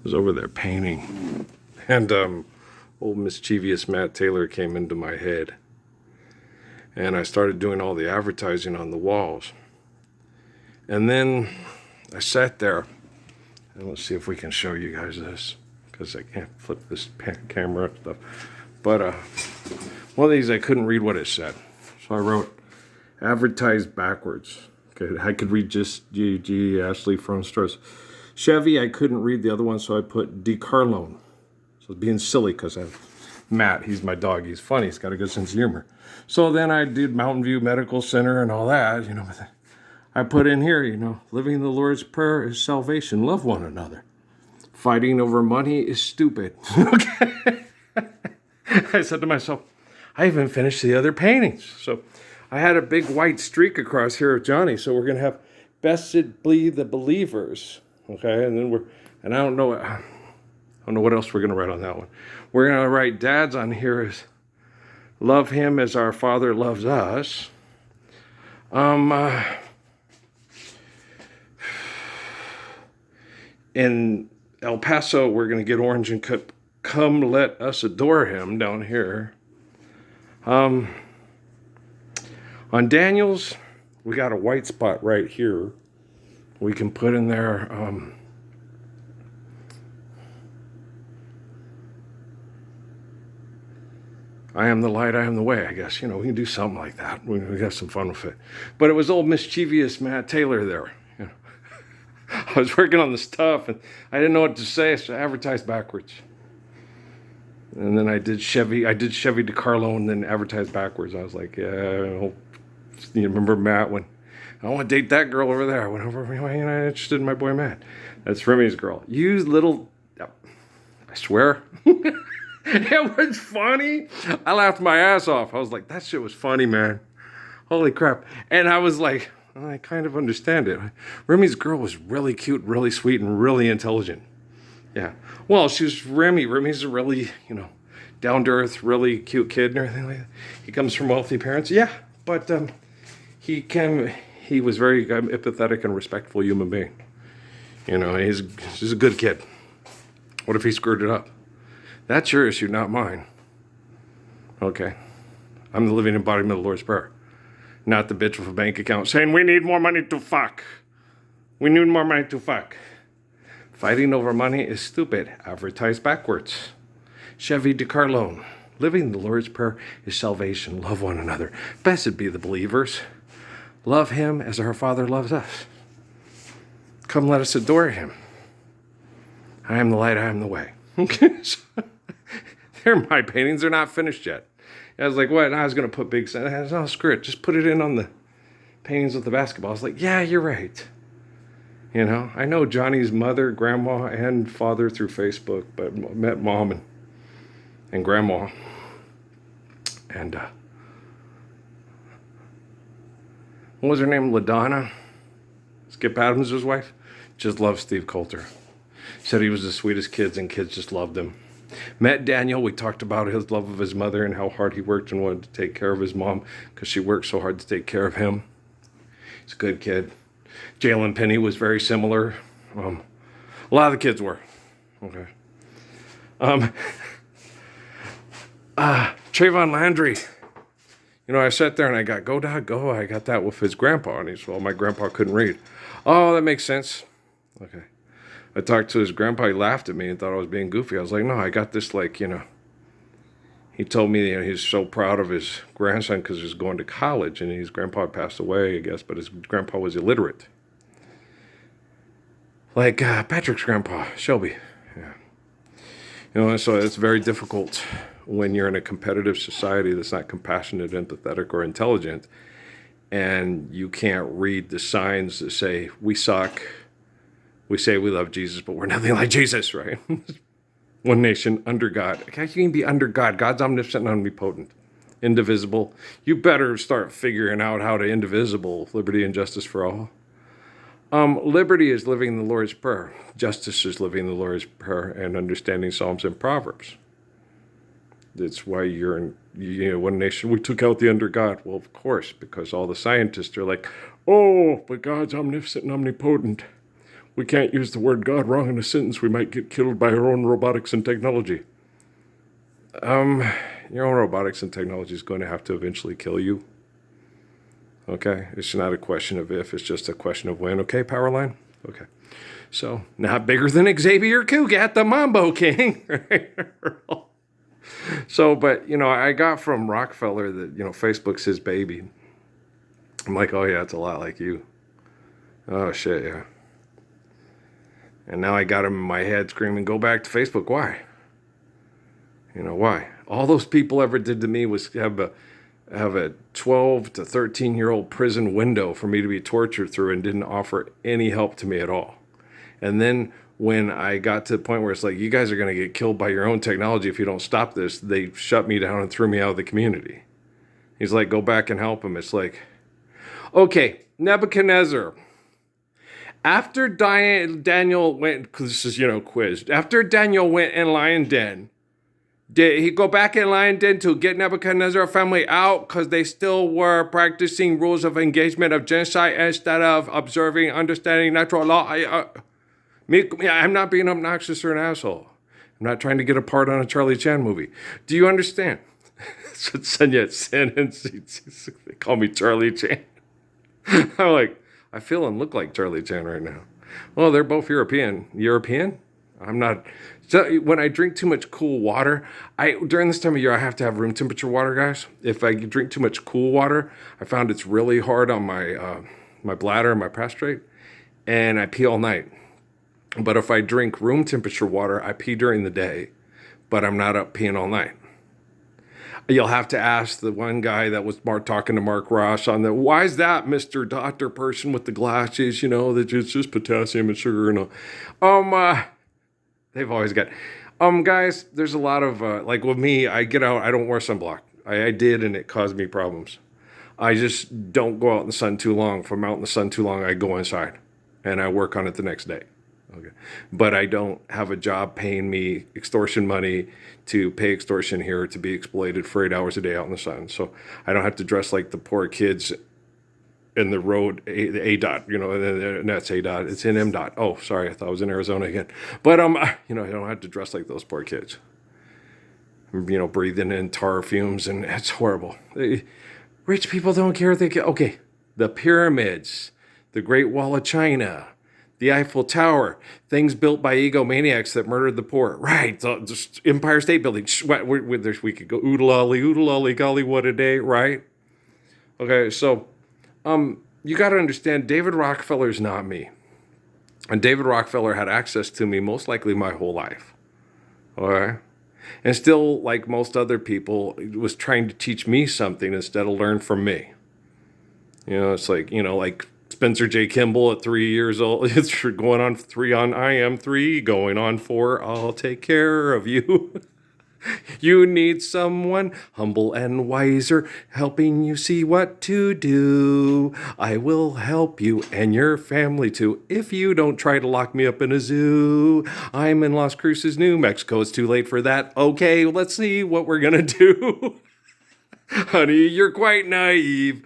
was over there painting, and old mischievous Matt Taylor came into my head, and I started doing all the advertising on the walls. And then I sat there, and let's see if we can show you guys this, because I can't flip this camera and stuff. But one of these, I couldn't read what it said, so I wrote advertise backwards. Okay, I could read just G. Ashley from Strauss. Chevy, I couldn't read the other one, so I put DeCarlone. So being silly, because I have Matt, he's my dog, he's funny, he's got a good sense of humor. So then I did Mountain View Medical Center and all that, but I put in here, living the Lord's Prayer is salvation, love one another. Fighting over money is stupid. Okay. I said to myself, I haven't finished the other paintings. So I had a big white streak across here of Johnny, so we're going to have Blessed be the believers. Okay, and then I don't know what else we're going to write on that one. We're going to write Dad's on here is love him as our Father loves us. In El Paso, we're going to get orange and come let us adore him down here. On Daniel's, we got a white spot right here. We can put in there, I am the light, I am the way, I guess. We can do something like that. We have some fun with it. But it was old mischievous Matt Taylor there. I was working on the stuff, and I didn't know what to say, so I advertised backwards. And then I did Chevy DeCarlo, and then advertised backwards. I was like, yeah, you remember Matt when I want to date that girl over there. I went over, I'm interested in my boy Matt. That's Remy's girl. You little, I swear. It was funny. I laughed my ass off. I was like, that shit was funny, man. Holy crap. And I was like, I kind of understand it. Remy's girl was really cute, really sweet, and really intelligent. Yeah. Well, she's Remy. Remy's a really, down-to-earth, really cute kid and everything like that. He comes from wealthy parents. Yeah, but he was very empathetic and respectful human being. He's a good kid. What if he screwed it up? That's your issue, not mine. Okay. I'm the living embodiment of the Lord's Prayer. Not the bitch with a bank account saying, we need more money to fuck. We need more money to fuck. Fighting over money is stupid. Advertise backwards. Chevy DeCarlone. Living the Lord's Prayer is salvation. Love one another. Blessed be the believers. Love him as our Father loves us. Come let us adore him. I am the light, I am the way. Okay, so, they're my paintings. They're not finished yet. I was like, what? And I was going to put big signs. No, screw it. Just put it in on the paintings with the basketball. I was like, yeah, you're right. I know Johnny's mother, grandma, and father through Facebook, but met mom and grandma. And what was her name? LaDonna? Skip Adams' wife? Just loved Steve Coulter. Said he was the sweetest kids, and kids just loved him. Met Daniel. We talked about his love of his mother and how hard he worked and wanted to take care of his mom because she worked so hard to take care of him. He's a good kid. Jalen Penny was very similar. A lot of the kids were. Okay. Trayvon Landry. I sat there and I got, go, Dad, go. I got that with his grandpa. And he said, well, my grandpa couldn't read. Oh, that makes sense. Okay. I talked to his grandpa. He laughed at me and thought I was being goofy. I was like, no, I got this, he told me he's so proud of his grandson because he's going to college, and his grandpa passed away, I guess, but his grandpa was illiterate. Like Patrick's grandpa, Shelby. Yeah. So it's very difficult when you're in a competitive society that's not compassionate, empathetic, or intelligent, and you can't read the signs that say, we suck. We say we love Jesus, but we're nothing like Jesus, right? One nation under God. How can you be under God? God's omniscient and omnipotent, indivisible. You better start figuring out how to indivisible, liberty and justice for all. Liberty is living the Lord's Prayer. Justice is living the Lord's Prayer and understanding Psalms and Proverbs. That's why you're in, one nation, we took out the under God. Well, of course, because all the scientists are like, oh, but God's omniscient and omnipotent. We can't use the word God wrong in a sentence. We might get killed by our own robotics and technology. Your own robotics and technology is going to have to eventually kill you. Okay? It's not a question of if, it's just a question of when. Okay, Powerline? Okay. So, not bigger than Xavier Cugat, the Mambo King. So, but, I got from Rockefeller that, Facebook's his baby. I'm like, oh, yeah, it's a lot like you. Oh, shit, yeah. And now I got him in my head screaming, go back to Facebook. Why? Why? All those people ever did to me was have a 12 to 13-year-old prison window for me to be tortured through and didn't offer any help to me at all. And then when I got to the point where it's like, you guys are going to get killed by your own technology if you don't stop this, they shut me down and threw me out of the community. He's like, go back and help him. It's like, okay, Nebuchadnezzar. After Daniel went, because this is, quizzed. After Daniel went in lion den, did he go back in lion den to get Nebuchadnezzar family out because they still were practicing rules of engagement of genocide instead of observing, understanding natural law? I'm not being obnoxious or an asshole. I'm not trying to get a part on a Charlie Chan movie. Do you understand? That's what Sun Yat-sen and they call me Charlie Chan. I'm like, I feel and look like Charlie Chan right now. Well, they're both European. European? I'm not. So when I drink too much cool water, during this time of year, I have to have room temperature water, guys. If I drink too much cool water, I found it's really hard on my bladder and my prostate, and I pee all night. But if I drink room temperature water, I pee during the day, but I'm not up peeing all night. You'll have to ask the one guy that was talking to Mark Ross on the, why is that, Mr. Doctor person with the glasses, that it's just potassium and sugar and all. They've always got, guys, there's a lot of, like with me, I get out, I don't wear sunblock. I did, and it caused me problems. I just don't go out in the sun too long. If I'm out in the sun too long, I go inside, and I work on it the next day. Okay. But I don't have a job paying me extortion money to pay extortion here to be exploited for 8 hours a day out in the sun. So I don't have to dress like the poor kids in the road, the ADOT, and that's ADOT. It's in MDOT. Oh, sorry. I thought I was in Arizona again. But, I don't have to dress like those poor kids. Breathing in tar fumes, and it's horrible. Rich people don't care. Okay. The pyramids, the Great Wall of China, the Eiffel Tower, things built by egomaniacs that murdered the poor. Right, the Empire State Building. We could go oodle-olly, golly, what a day, right? Okay, so you got to understand, David Rockefeller is not me. And David Rockefeller had access to me most likely my whole life. Okay? And still, like most other people, was trying to teach me something instead of learn from me. It's like, like Spencer J. Kimball at 3 years old. It's going on 3 on I am 3, going on 4, I'll take care of you. You need someone humble and wiser, helping you see what to do. I will help you and your family too, if you don't try to lock me up in a zoo. I'm in Las Cruces, New Mexico. It's too late for that. Okay, let's see what we're gonna do. Honey, you're quite naive.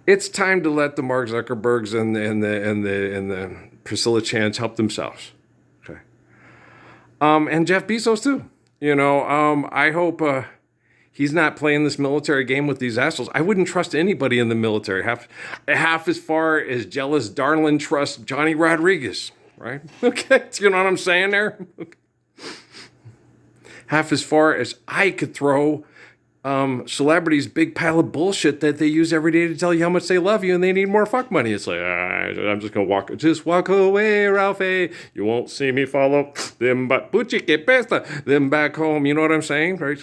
It's time to let the Mark Zuckerbergs and the Priscilla Chans help themselves. Okay. And Jeff Bezos too. I hope he's not playing this military game with these assholes. I wouldn't trust anybody in the military half as far as jealous Darlin trusts Johnny Rodriguez, right? Okay, you know what I'm saying there? Okay. Half as far as I could throw celebrities' big pile of bullshit that they use every day to tell you how much they love you and they need more fuck money. It's like, I'm just going to walk away, Ralphie. You won't see me follow them, but puchi que pesta, them back home. You know what I'm saying? Right?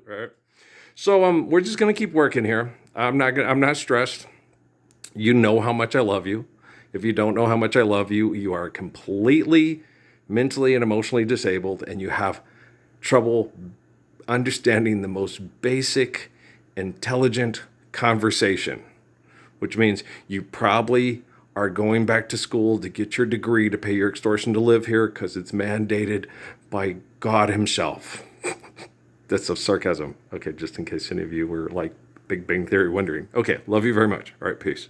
Right. So we're just going to keep working here. I'm not stressed. You know how much I love you. If you don't know how much I love you, you are completely mentally and emotionally disabled, and you have trouble understanding the most basic, intelligent conversation, which means you probably are going back to school to get your degree to pay your extortion to live here because it's mandated by God himself. That's a sarcasm. Okay, just in case any of you were like Big Bang Theory wondering. Okay, love you very much. All right, peace.